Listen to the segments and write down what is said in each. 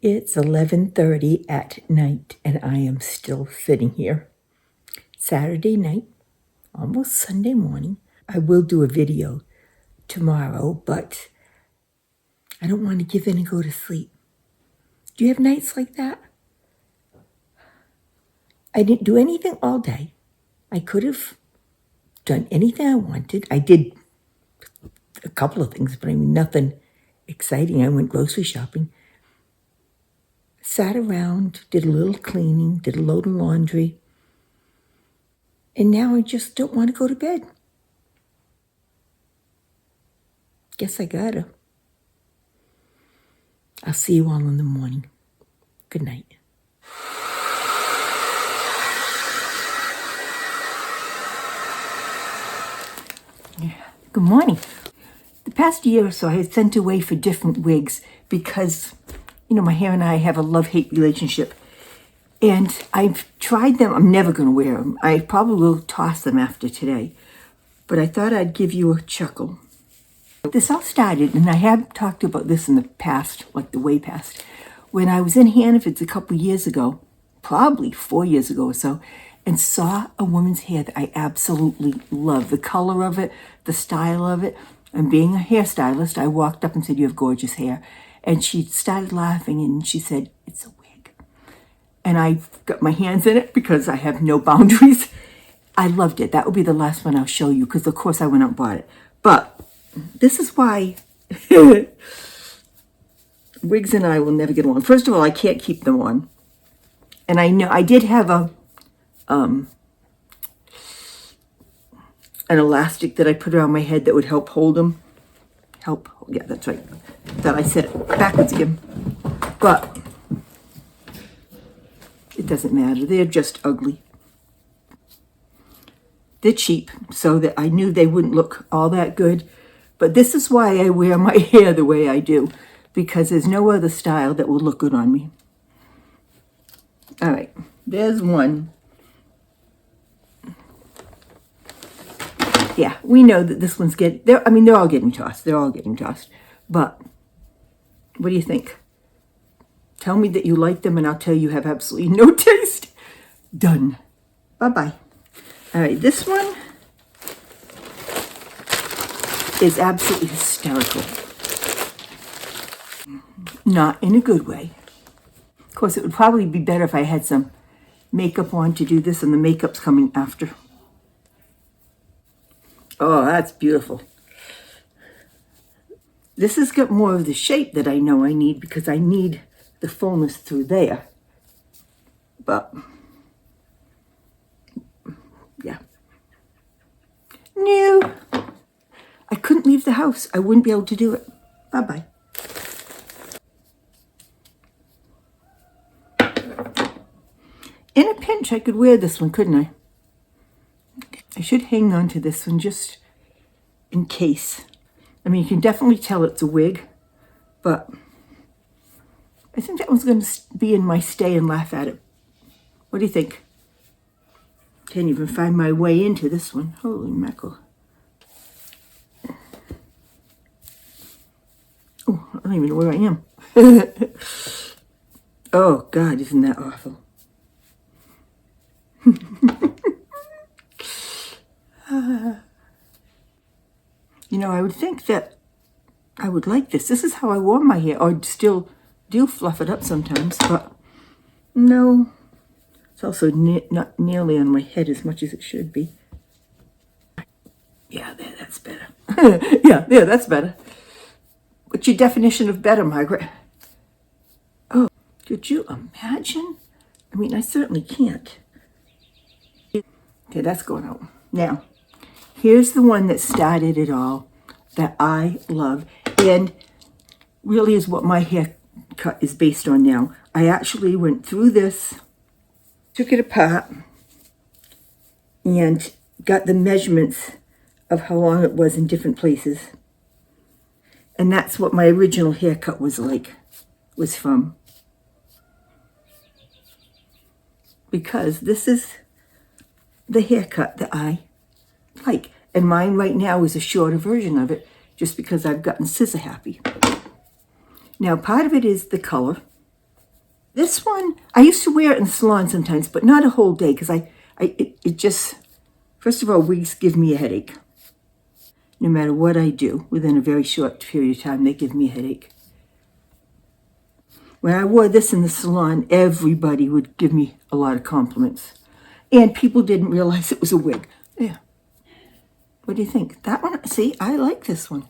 It's 11:30 at night and I am still sitting here. Saturday night, almost Sunday morning. I will do a video tomorrow, but I don't want to give in and go to sleep. Do you have nights like that? I didn't do anything all day. I could have done anything I wanted. I did a couple of things, but I mean nothing exciting. I went grocery shopping, sat around, did a little cleaning, did a load of laundry, and now I just don't want to go to bed. Guess I gotta. I'll see you all in the morning. Good night. Good morning. The past year or so, I had sent away for different wigs because, my hair and I have a love-hate relationship. And I've tried them. I'm never going to wear them. I probably will toss them after today. But I thought I'd give you a chuckle. This all started, and I have talked about this in the past, like the way past, when I was in Hannaford's a couple years ago, probably 4 years ago or so, and saw a woman's hair that I absolutely love. The color of it, the style of it. And being a hairstylist, I walked up and said, "You have gorgeous hair." And she started laughing and she said, "It's a wig." And I got my hands in it because I have no boundaries. I loved it. That would be the last one I'll show you because, of course, I went out and bought it. But this is why wigs and I will never get along. First of all, I can't keep them on. And I know I did have an elastic that I put around my head that would help hold them. Yeah, that's right. That I said it backwards again. But it doesn't matter. They're just ugly. They're cheap, so that I knew they wouldn't look all that good. But this is why I wear my hair the way I do, because there's no other style that will look good on me. All right, there's one. Yeah, we know that this one's they're all getting tossed. They're all getting tossed. But what do you think? Tell me that you like them and I'll tell you have absolutely no taste. Done. Bye-bye. All right, this one is absolutely hysterical. Not in a good way. Of course, it would probably be better if I had some makeup on to do this, and the makeup's coming after. Oh, that's beautiful. This has got more of the shape that I know I need because I need the fullness through there. But, yeah. No. I couldn't leave the house. I wouldn't be able to do it. Bye-bye. In a pinch, I could wear this one, couldn't I? I should hang on to this one just in case. I mean, you can definitely tell it's a wig, but I think that one's going to be in my stay and laugh at it. What do you think? Can't even find my way into this one. Holy mackerel. Oh, I don't even know where I am. Oh, God, isn't that awful? I would think that I would like this. This is how I wore my hair, or still do fluff it up sometimes, but no. It's also not nearly on my head as much as it should be. Yeah, that's better. Yeah, that's better. What's your definition of better, Margaret? Oh, could you imagine? I mean, I certainly can't. Okay, that's going out. Now, here's the one that started it all, that I love, and really is what my haircut is based on now. I actually went through this, took it apart, and got the measurements of how long it was in different places. And that's what my original haircut was from. Because this is the haircut that I like. And mine right now is a shorter version of it, just because I've gotten scissor happy. Now, part of it is the color. This one, I used to wear it in the salon sometimes, but not a whole day because it just, first of all, wigs give me a headache. No matter what I do, within a very short period of time, they give me a headache. When I wore this in the salon, everybody would give me a lot of compliments. And people didn't realize it was a wig. Yeah. What do you think? That one, see, I like this one.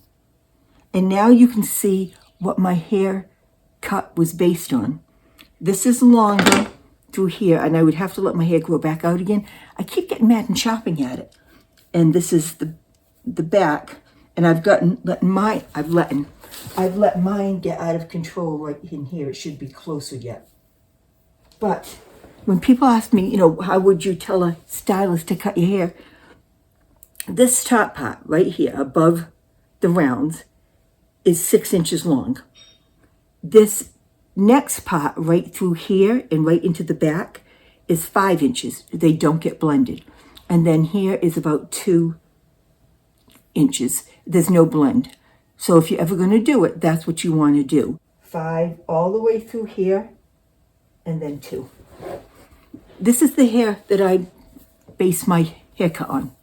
And now you can see what my hair cut was based on. This is longer through here, and I would have to let my hair grow back out again. I keep getting mad and chopping at it. And this is the back, and I've let mine get out of control right in here. It should be closer yet. But when people ask me, how would you tell a stylist to cut your hair? This top part right here above the rounds is 6 inches long. This next part right through here and right into the back is 5 inches. They don't get blended. And then here is about 2 inches. There's no blend. So if you're ever going to do it, that's what you want to do. 5 all the way through here and then 2. This is the hair that I base my haircut on.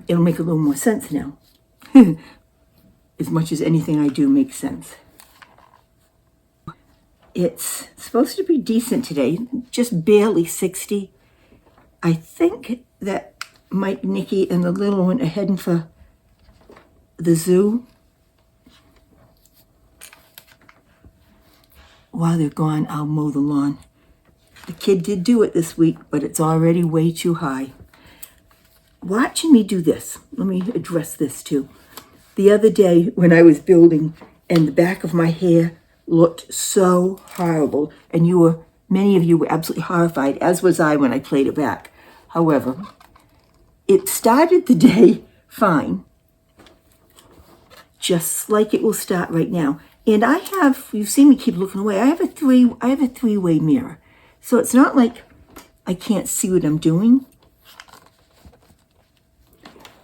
It'll make a little more sense now. As much as anything I do makes sense. It's supposed to be decent today, just barely 60. I think that Mike, Nikki, and the little one are heading for the zoo. While they're gone, I'll mow the lawn. The kid did do it this week, but it's already way too high. Watching me do this, let me address this too. The other day when I was building and the back of my hair looked so horrible, and many of you were absolutely horrified, as was I when I played it back. However, it started the day fine, just like it will start right now. And you've seen me keep looking away. I have a three-way mirror. So it's not like I can't see what I'm doing.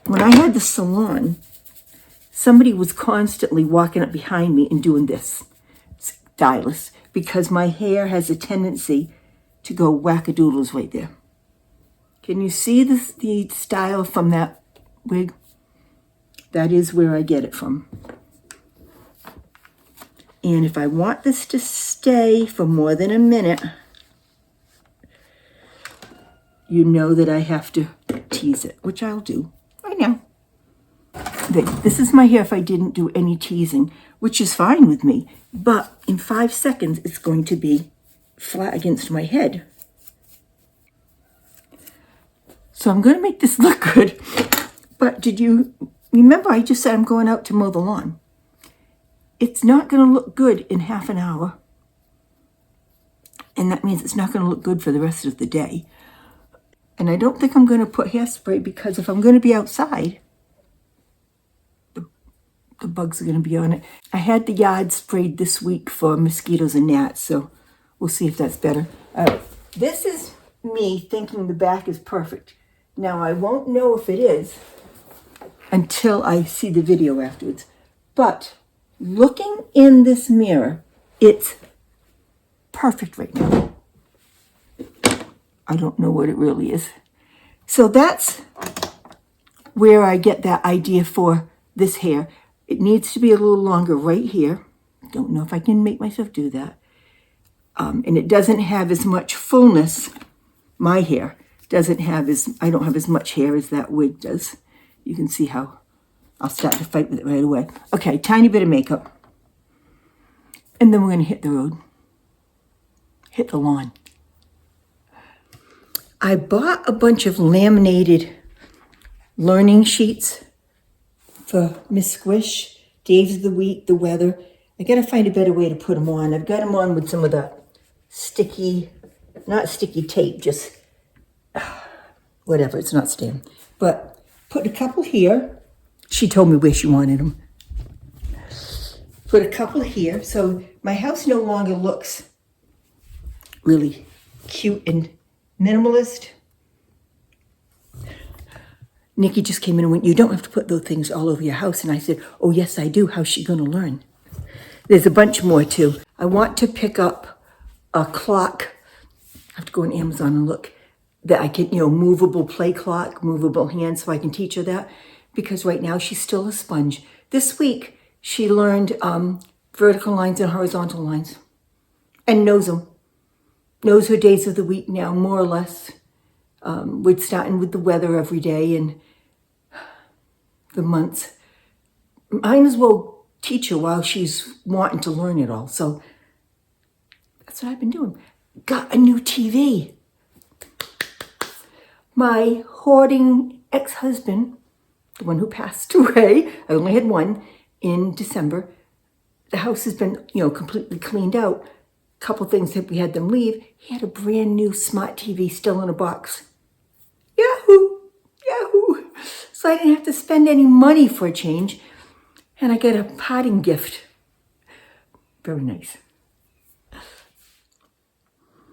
When I had the salon, somebody was constantly walking up behind me and doing this, stylist, because my hair has a tendency to go wackadoodles right there. Can you see the style from that wig? That is where I get it from. And if I want this to stay for more than a minute, you know that I have to tease it, which I'll do right now. This is my hair if I didn't do any teasing, which is fine with me. But in 5 seconds, it's going to be flat against my head. So I'm going to make this look good. But did you remember I just said I'm going out to mow the lawn? It's not going to look good in half an hour. And that means it's not going to look good for the rest of the day. And I don't think I'm going to put hairspray because if I'm going to be outside, the bugs are going to be on it. I had the yard sprayed this week for mosquitoes and gnats, so we'll see if that's better. This is me thinking the back is perfect. Now, I won't know if it is until I see the video afterwards. But looking in this mirror, it's perfect right now. I don't know what it really is. So that's where I get that idea for this hair. It needs to be a little longer right here. Don't know if I can make myself do that. And it doesn't have as much fullness. My hair doesn't have I don't have as much hair as that wig does. You can see how I'll start to fight with it right away. Okay, tiny bit of makeup. And then we're going to hit the road. Hit the lawn. I bought a bunch of laminated learning sheets for Miss Squish, Days of the Week, the weather. I got to find a better way to put them on. I've got them on with some of the not sticky tape, just whatever, it's not stain. But put a couple here. She told me where she wanted them. Put a couple here. So my house no longer looks really cute and minimalist. Nikki just came in and went, "You don't have to put those things all over your house." And I said, "Oh, yes, I do. How's she going to learn?" There's a bunch more too. I want to pick up a clock. I have to go on Amazon and look that I can, movable play clock, movable hand, so I can teach her that. Because right now she's still a sponge. This week she learned vertical lines and horizontal lines and knows them. Knows her days of the week now, more or less. We're starting with the weather every day and the months. Might as well teach her while she's wanting to learn it all. So that's what I've been doing. Got a new TV. My hoarding ex-husband, the one who passed away, I only had one in December. The house has been, completely cleaned out. A couple things that we had them leave. He had a brand new smart TV still in a box. Yahoo! Yahoo! So I didn't have to spend any money for a change. And I got a parting gift. Very nice.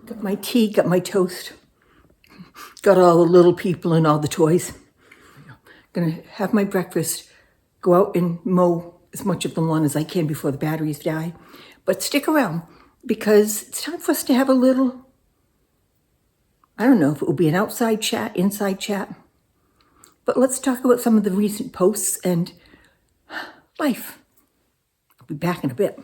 Got my tea, got my toast. Got all the little people and all the toys. Gonna have my breakfast, go out and mow as much of the lawn as I can before the batteries die. But stick around, because it's time for us to have a little, I don't know if it will be an outside chat, inside chat. But let's talk about some of the recent posts and life. I'll be back in a bit.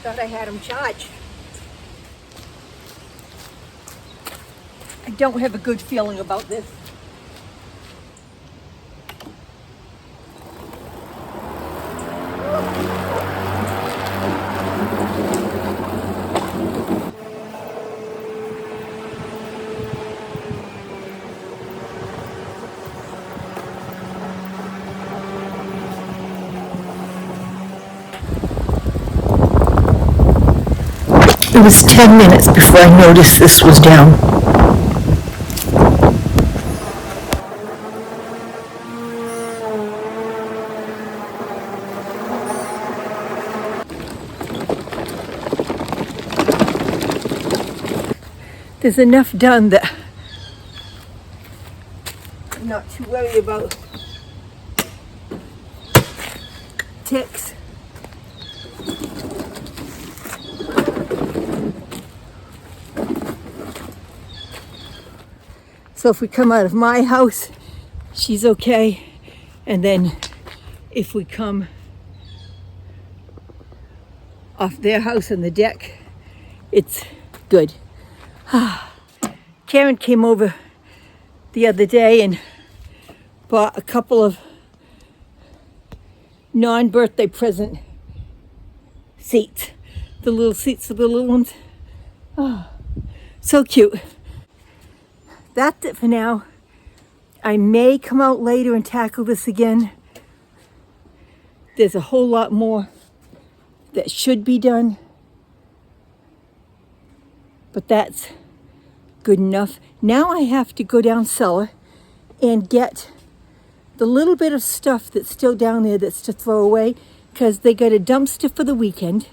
Thought I had him charged. I don't have a good feeling about this. It was 10 minutes before I noticed this was down. There's enough done that I'm not too worried about ticks. So if we come out of my house, she's okay. And then if we come off their house on the deck, it's good. Karen came over the other day and bought a couple of non-birthday present seats. The little seats for the little ones. Oh, so cute. That's it for now. I may come out later and tackle this again. There's a whole lot more that should be done. But that's good enough. Now I have to go down cellar and get the little bit of stuff that's still down there that's to throw away, because they got a dumpster for the weekend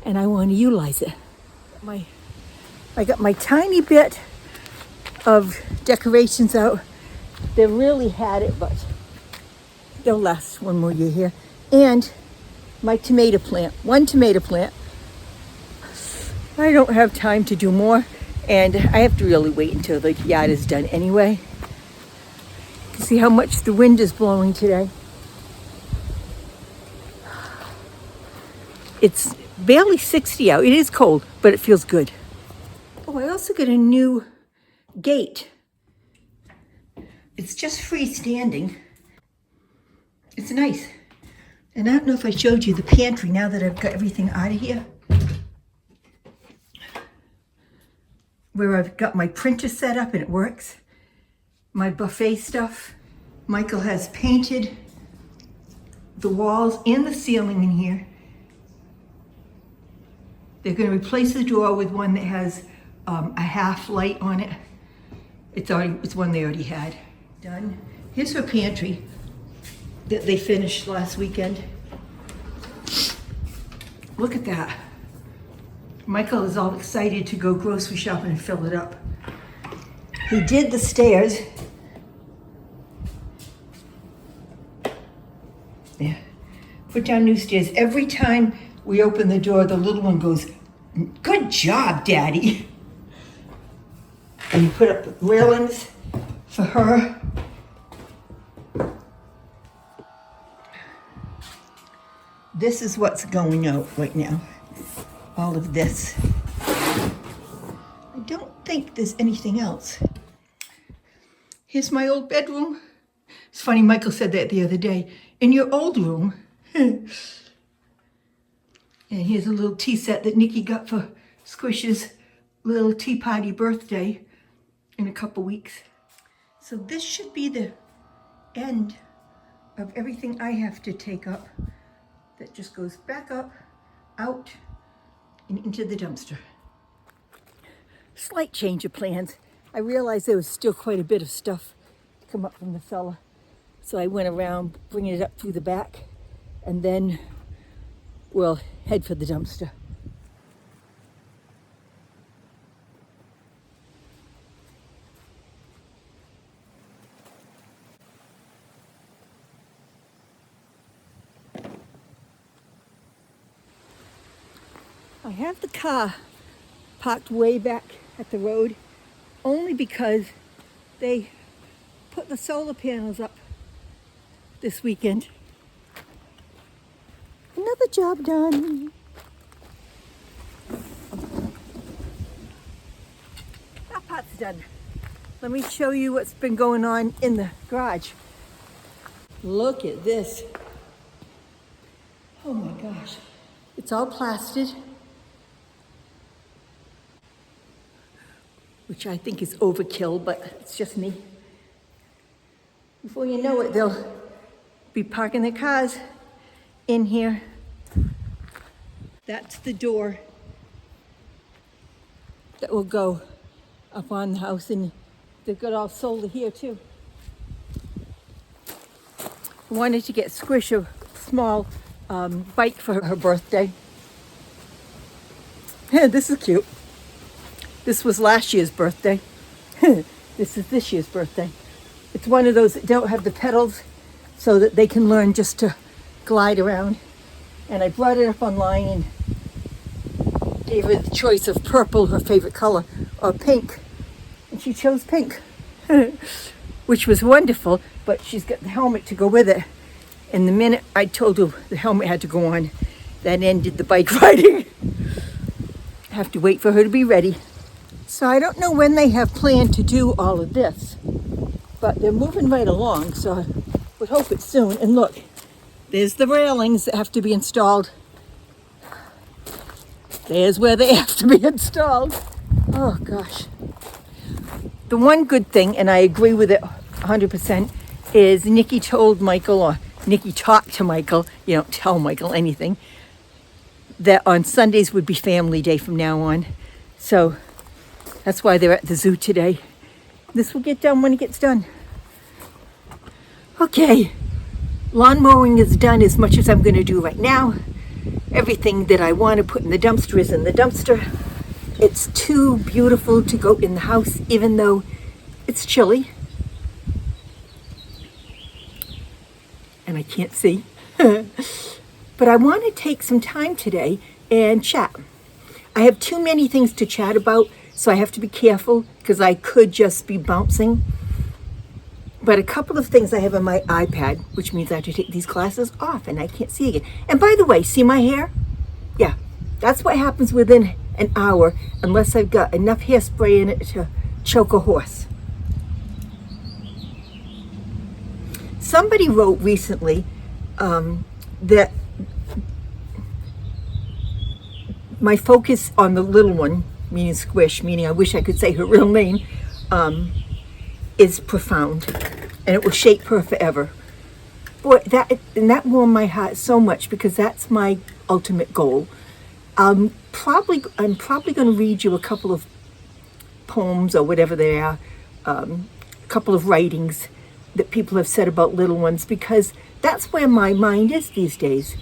and I want to utilize it. I got my tiny bit of decorations out. They really had it, but they'll last one more year here. And my tomato plant, one tomato plant. I don't have time to do more, and I have to really wait until the yard is done anyway. You can see how much the wind is blowing today. It's barely 60 out. It is cold, but it feels good. Oh, I also got a new gate. It's just freestanding. It's nice. And I don't know if I showed you the pantry now that I've got everything out of here. Where I've got my printer set up and it works. My buffet stuff. Michael has painted the walls and the ceiling in here. They're going to replace the door with one that has a half light on it. It's one they already had. Done. Here's her pantry that they finished last weekend. Look at that. Michael is all excited to go grocery shopping and fill it up. He did the stairs. Yeah. Put down new stairs. Every time we open the door, the little one goes, "Good job, Daddy." And you put up railings for her. This is what's going out right now. All of this. I don't think there's anything else. Here's my old bedroom. It's funny, Michael said that the other day. In your old room. And here's a little tea set that Nikki got for Squish's little tea party birthday in a couple weeks. So this should be the end of everything I have to take up. That just goes back up, out, and into the dumpster. Slight change of plans. I realized there was still quite a bit of stuff to come up from the cellar. So I went around bringing it up through the back, and then we'll head for the dumpster. I have the car parked way back at the road only because they put the solar panels up this weekend. Another job done. That part's done. Let me show you what's been going on in the garage. Look at this. Oh my gosh. It's all plastered, which I think is overkill, but it's just me. Before you know it, they'll be parking their cars in here. That's the door that will go up on the house, and they've got all solar here too. I wanted to get Squish a small bike for her birthday. This is cute. This was last year's birthday. This is this year's birthday. It's one of those that don't have the pedals so that they can learn just to glide around. And I brought it up online and gave her the choice of purple, her favorite color, or pink. And she chose pink, which was wonderful, but she's got the helmet to go with it. And the minute I told her the helmet had to go on, that ended the bike riding. I have to wait for her to be ready. So I don't know when they have planned to do all of this, but they're moving right along, so I would hope it's soon. And look, there's the railings that have to be installed. There's where they have to be installed. Oh gosh. The one good thing, and I agree with it 100%, is Nikki told Michael, or Nikki talked to Michael, you don't tell Michael anything, that on Sundays would be family day from now on. So that's why they're at the zoo today. This will get done when it gets done. Okay, lawn mowing is done as much as I'm going to do right now. Everything that I want to put in the dumpster is in the dumpster. It's too beautiful to go in the house, even though it's chilly. And I can't see. But I want to take some time today and chat. I have too many things to chat about, so I have to be careful because I could just be bouncing. But a couple of things I have on my iPad, which means I have to take these glasses off and I can't see again. And by the way, see my hair? Yeah, that's what happens within an hour unless I've got enough hairspray in it to choke a horse. Somebody wrote recently that my focus on the little one, meaning Squish, meaning I wish I could say her real name, is profound, and it will shape her forever. Boy, that warmed my heart so much because that's my ultimate goal. I'm probably going to read you a couple of poems or whatever they are, a couple of writings that people have said about little ones, because that's where my mind is these days.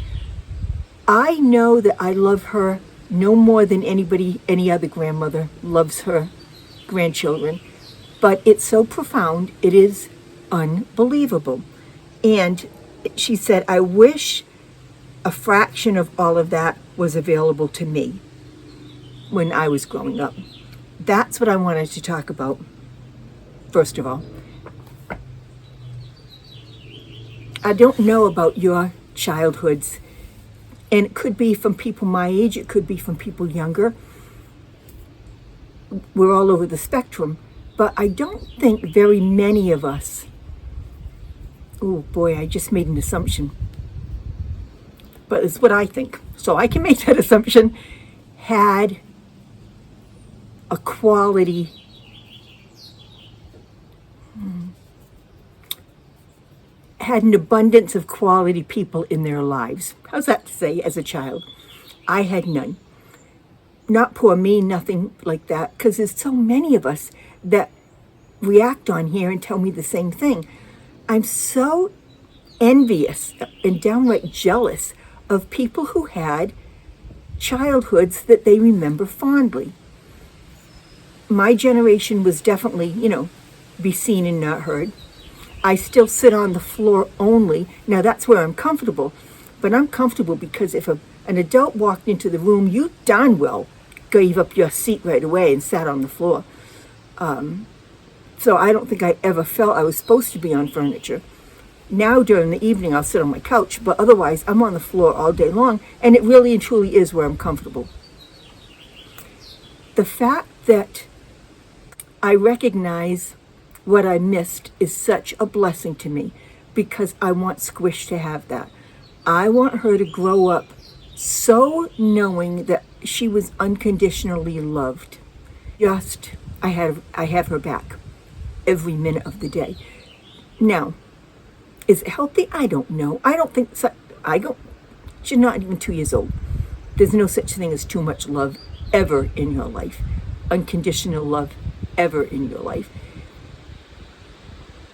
I know that I love her no more than any other grandmother loves her grandchildren, but it's so profound, it is unbelievable. And she said, I wish a fraction of all of that was available to me when I was growing up. That's what I wanted to talk about, first of all. I don't know about your childhoods, and it could be from people my age, it could be from people younger. We're all over the spectrum, but I don't think very many of us, oh boy, I just made an assumption, but it's what I think, so I can make that assumption, had a quality had an abundance of quality people in their lives. How's that to say, as a child? I had none. Not poor me, nothing like that, because there's so many of us that react on here and tell me the same thing. I'm so envious and downright jealous of people who had childhoods that they remember fondly. My generation was definitely, be seen and not heard. I still sit on the floor only. Now that's where I'm comfortable, but I'm comfortable because if an adult walked into the room, you darn well gave up your seat right away and sat on the floor. So I don't think I ever felt I was supposed to be on furniture. Now during the evening I'll sit on my couch, but otherwise I'm on the floor all day long, and it really and truly is where I'm comfortable. The fact that I recognize what I missed is such a blessing to me, because I want Squish to have that. I want her to grow up so knowing that she was unconditionally loved. I have her back every minute of the day. Now, is it healthy? I don't know. I don't think so. She's not even 2 years old. There's no such thing as too much love ever in your life. Unconditional love ever in your life.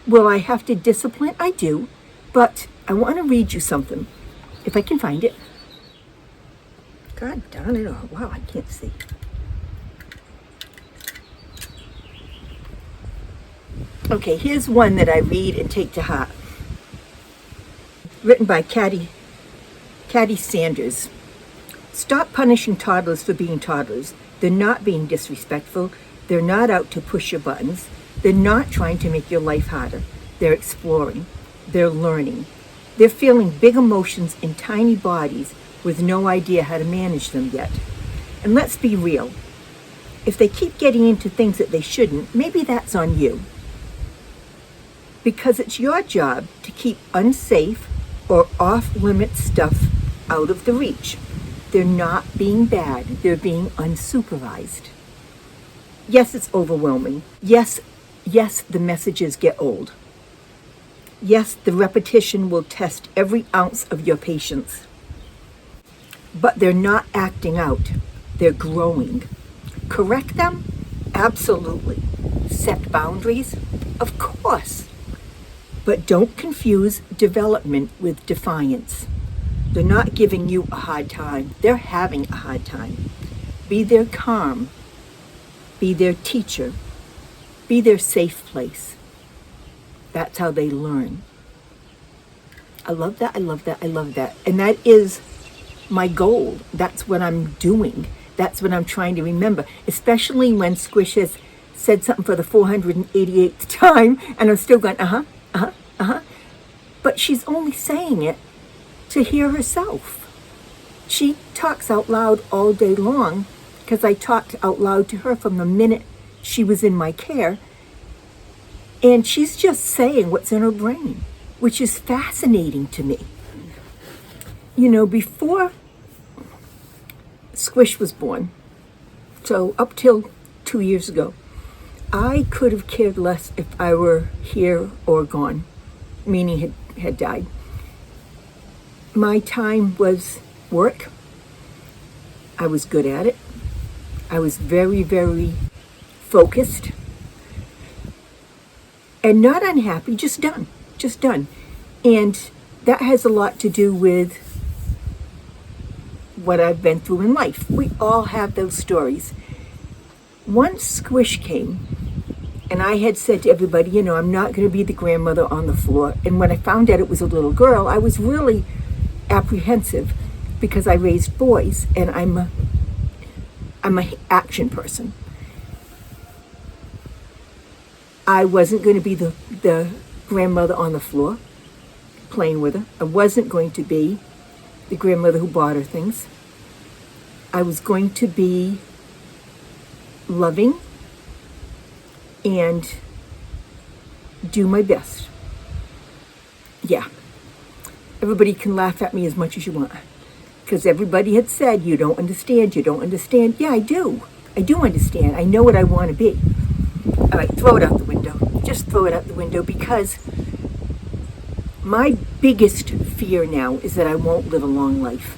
Will I have to discipline? I do, but I want to read you something, if I can find it. God darn it, oh, wow, I can't see. Okay, here's one that I read and take to heart. Written by Caddy Sanders. Stop punishing toddlers for being toddlers. They're not being disrespectful. They're not out to push your buttons. They're not trying to make your life harder. They're exploring. They're learning. They're feeling big emotions in tiny bodies with no idea how to manage them yet. And let's be real. If they keep getting into things that they shouldn't, maybe that's on you. Because it's your job to keep unsafe or off-limit stuff out of the reach. They're not being bad. They're being unsupervised. Yes, it's overwhelming. Yes, the messages get old. Yes, the repetition will test every ounce of your patience. But they're not acting out. They're growing. Correct them? Absolutely. Set boundaries? Of course. But don't confuse development with defiance. They're not giving you a hard time. They're having a hard time. Be their calm. Be their teacher. Be their safe place. That's how they learn. I love that, I love that, I love that. And that is my goal. That's what I'm doing. That's what I'm trying to remember. Especially when Squish has said something for the 488th time, and I'm still going, But she's only saying it to hear herself. She talks out loud all day long, because I talked out loud to her from the minute she was in my care. And she's just saying what's in her brain, which is fascinating to me. Before Squish was born, so up till 2 years ago, I could have cared less if I were here or gone, meaning had died. My time was work. I was good at it. I was very, very focused. and not unhappy, just done, just done. And that has a lot to do with what I've been through in life. We all have those stories. Once Squish came, and I had said to everybody, I'm not going to be the grandmother on the floor. And when I found out it was a little girl, I was really apprehensive because I raised boys, and I'm a action person. I wasn't going to be the grandmother on the floor playing with her. I wasn't going to be the grandmother who bought her things. I was going to be loving and do my best. Yeah. Everybody can laugh at me as much as you want, because everybody had said, you don't understand. Yeah, I do. I do understand. I know what I want to be. All right, throw it out the window. Just throw it out the window, because my biggest fear now is that I won't live a long life.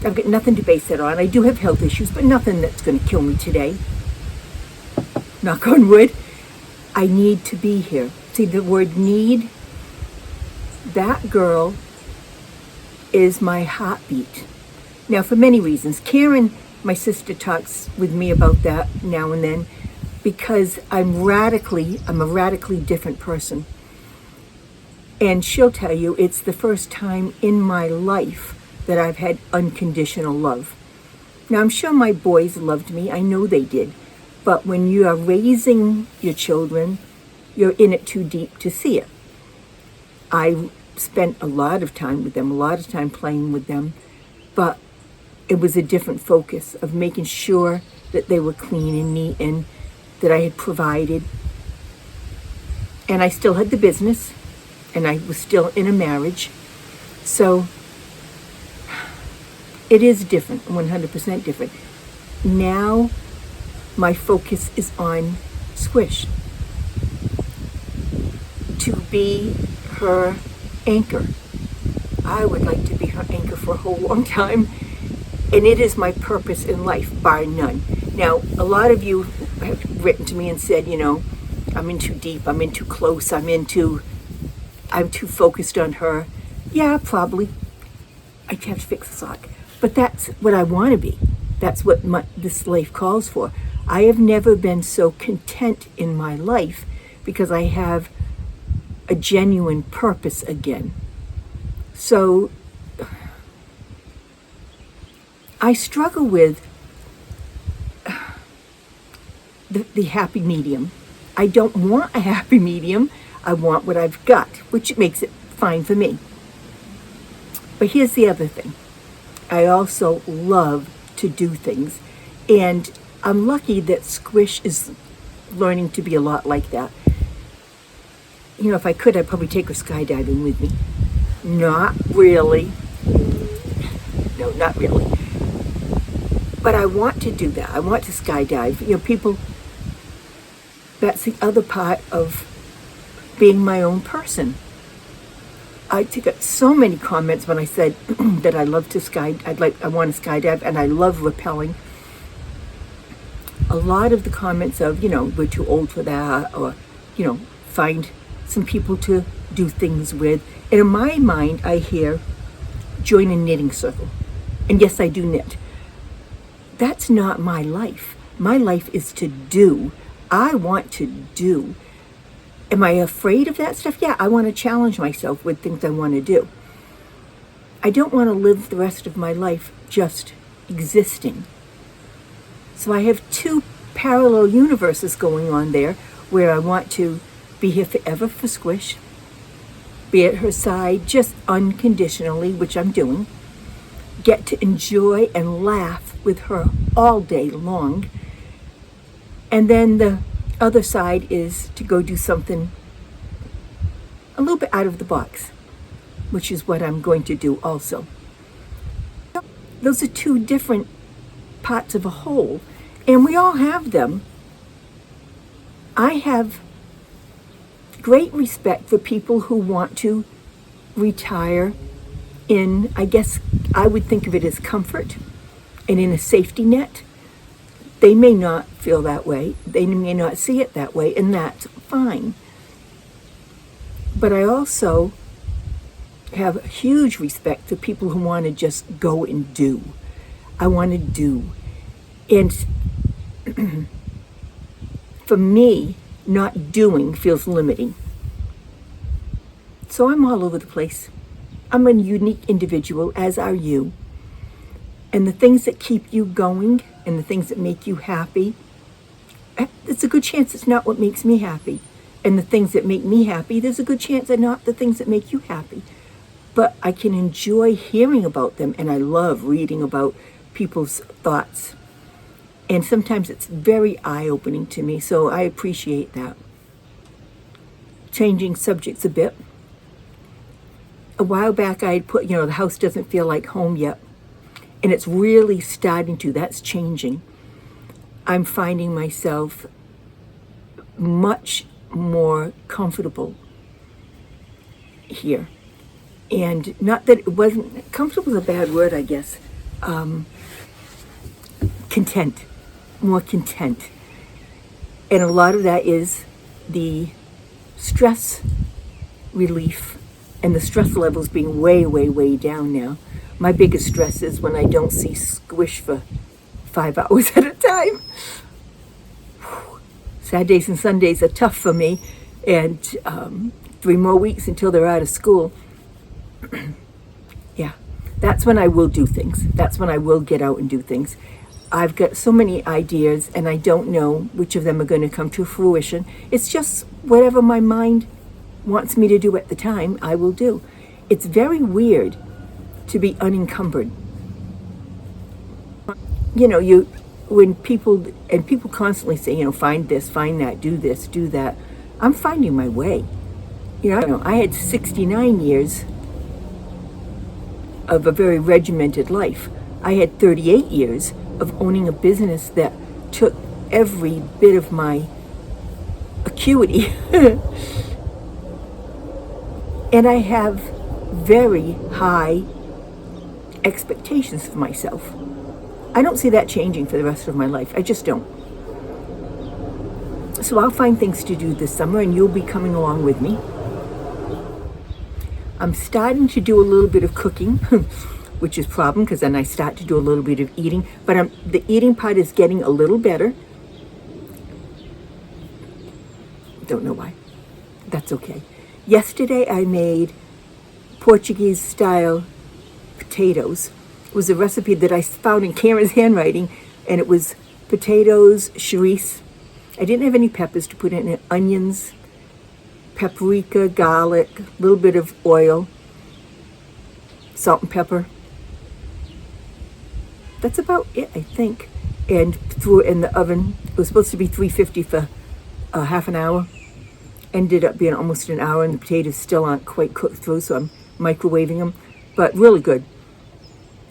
I've got nothing to base it on. I do have health issues, but nothing that's going to kill me today. Knock on wood. I need to be here. See, the word need, that girl is my heartbeat. Now, for many reasons. Karen, my sister, talks with me about that now and then, because I'm a radically different person. And she'll tell you it's the first time in my life that I've had unconditional love. Now, I'm sure my boys loved me. I know they did. But when you are raising your children, you're in it too deep to see it. I spent a lot of time with them, a lot of time playing with them, but it was a different focus of making sure that they were clean and neat and that I had provided. And I still had the business, and I was still in a marriage. So it is different, 100% different. Now my focus is on Squish, to be her anchor. I would like to be her anchor for a whole long time, and it is my purpose in life, bar none. Now, a lot of you have written to me and said, I'm in too deep, I'm in too close, I'm too focused on her. Yeah, probably. I have to fix the sock. But that's what I want to be. That's what this life calls for. I have never been so content in my life because I have a genuine purpose again. So I struggle with the happy medium. I don't want a happy medium. I want what I've got, which makes it fine for me. But here's the other thing. I also love to do things. And I'm lucky that Squish is learning to be a lot like that. If I could, I'd probably take her skydiving with me. Not really. No, not really. But I want to do that. I want to skydive. People, that's the other part of being my own person. I got so many comments when I said that I love to I want to skydive, and I love rappelling. A lot of the comments of, we're too old for that, or, find some people to do things with. And in my mind, I hear, join a knitting circle. And yes, I do knit. That's not my life. My life is to do. I want to do. Am I afraid of that stuff? Yeah, I want to challenge myself with things I want to do. I don't want to live the rest of my life just existing. So I have two parallel universes going on there, where I want to be here forever for Squish, be at her side just unconditionally, which I'm doing, get to enjoy and laugh with her all day long. And then the other side is to go do something a little bit out of the box, which is what I'm going to do also. Those are two different parts of a whole, and we all have them. I have great respect for people who want to retire in, I guess I would think of it as comfort and in a safety net. They may not feel that way. They may not see it that way, and that's fine. But I also have a huge respect for people who want to just go and do. I want to do. And for me, not doing feels limiting. So I'm all over the place. I'm a unique individual, as are you. And the things that keep you going and the things that make you happy, it's a good chance it's not what makes me happy. And the things that make me happy, there's a good chance they're not the things that make you happy. But I can enjoy hearing about them, and I love reading about people's thoughts. And sometimes it's very eye-opening to me, so I appreciate that. Changing subjects a bit. A while back I had put, the house doesn't feel like home yet. And it's really starting to. That's changing. I'm finding myself much more comfortable here. And not that it wasn't, comfortable is a bad word, I guess. Content. More content. And a lot of that is the stress relief and the stress levels being way, way, way down now. My biggest stress is when I don't see Squish for 5 hours at a time. Saturdays and Sundays are tough for me, and 3 more weeks until they're out of school. Yeah, that's when I will do things. That's when I will get out and do things. I've got so many ideas, and I don't know which of them are going to come to fruition. It's just whatever my mind wants me to do at the time, I will do. It's very weird to be unencumbered. When people constantly say, find this, find that, do this, do that, I'm finding my way. I had 69 years of a very regimented life. I had 38 years of owning a business that took every bit of my acuity. And I have very high expectations for myself. I don't see that changing for the rest of my life. I just don't. So I'll find things to do this summer, and you'll be coming along with me. I'm starting to do a little bit of cooking, which is a problem because then I start to do a little bit of eating. But the eating part is getting a little better. Don't know why. That's okay. Yesterday I made Portuguese-style potatoes. It was a recipe that I found in Karen's handwriting, and it was potatoes, chorizo. I didn't have any peppers to put in it. Onions, paprika, garlic, a little bit of oil, salt and pepper. That's about it, I think. And threw it in the oven. It was supposed to be 350 for half an hour. Ended up being almost an hour, and the potatoes still aren't quite cooked through, so I'm microwaving them. But really good.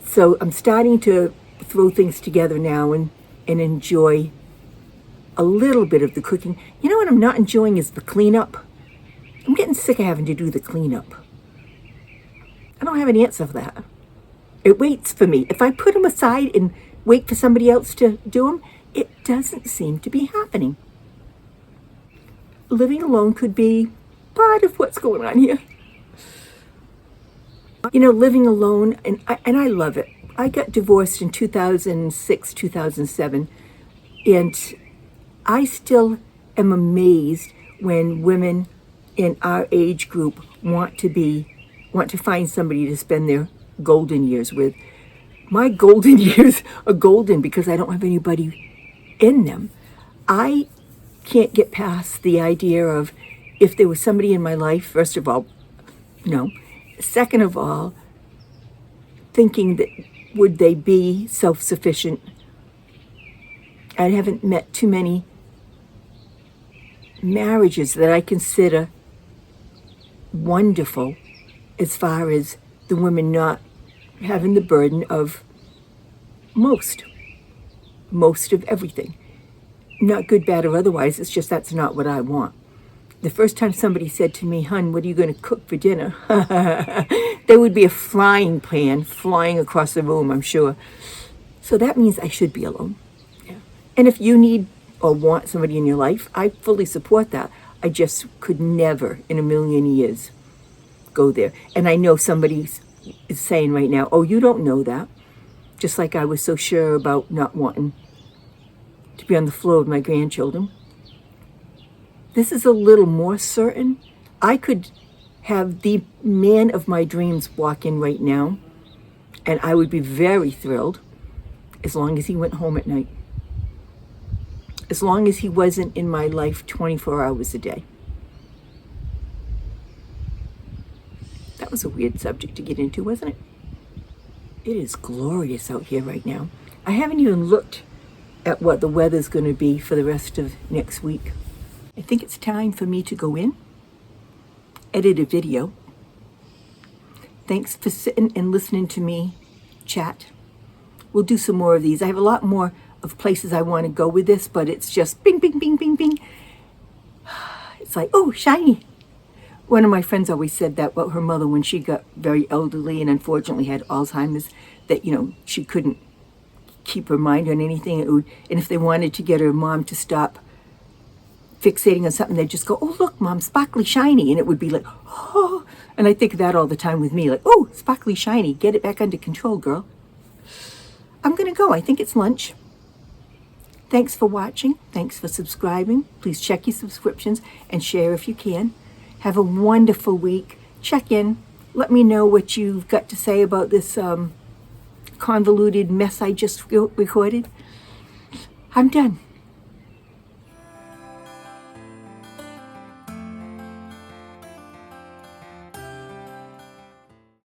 So I'm starting to throw things together now and enjoy a little bit of the cooking. You know what I'm not enjoying is the cleanup. I'm getting sick of having to do the cleanup. I don't have an answer for that. It waits for me. If I put them aside and wait for somebody else to do them, it doesn't seem to be happening. Living alone could be part of what's going on here. Living alone, and I love it. I got divorced in 2006, 2007, and I still am amazed when women in our age group want to find somebody to spend their golden years with. My golden years are golden because I don't have anybody in them. I can't get past the idea of if there was somebody in my life, first of all, no. Second of all, thinking that would they be self-sufficient? I haven't met too many marriages that I consider wonderful as far as the women not having the burden of most of everything. Not good, bad, or otherwise, it's just that's not what I want. The first time somebody said to me, "Hun, what are you going to cook for dinner?" There would be a frying pan flying across the room, I'm sure. So that means I should be alone. Yeah. And if you need or want somebody in your life, I fully support that. I just could never in a million years go there. And I know somebody is saying right now, oh, you don't know that. Just like I was so sure about not wanting to be on the floor with my grandchildren. This is a little more certain. I could have the man of my dreams walk in right now, and I would be very thrilled as long as he went home at night. As long as he wasn't in my life 24 hours a day. That was a weird subject to get into, wasn't it? It is glorious out here right now. I haven't even looked at what the weather's going to be for the rest of next week. I think it's time for me to go in, edit a video. Thanks for sitting and listening to me chat. We'll do some more of these. I have a lot more of places I want to go with this, but it's just bing, bing, bing, bing, bing. It's like, oh, shiny. One of my friends always said that about her mother when she got very elderly and unfortunately had Alzheimer's, that, she couldn't keep her mind on anything. And if they wanted to get her mom to stop fixating on something, they'd just go, oh, look, Mom, sparkly shiny. And it would be like, oh. And I think of that all the time with me, like, oh, sparkly shiny. Get it back under control, girl. I'm going to go. I think it's lunch. Thanks for watching. Thanks for subscribing. Please check your subscriptions and share if you can. Have a wonderful week. Check in. Let me know what you've got to say about this convoluted mess I just recorded. I'm done.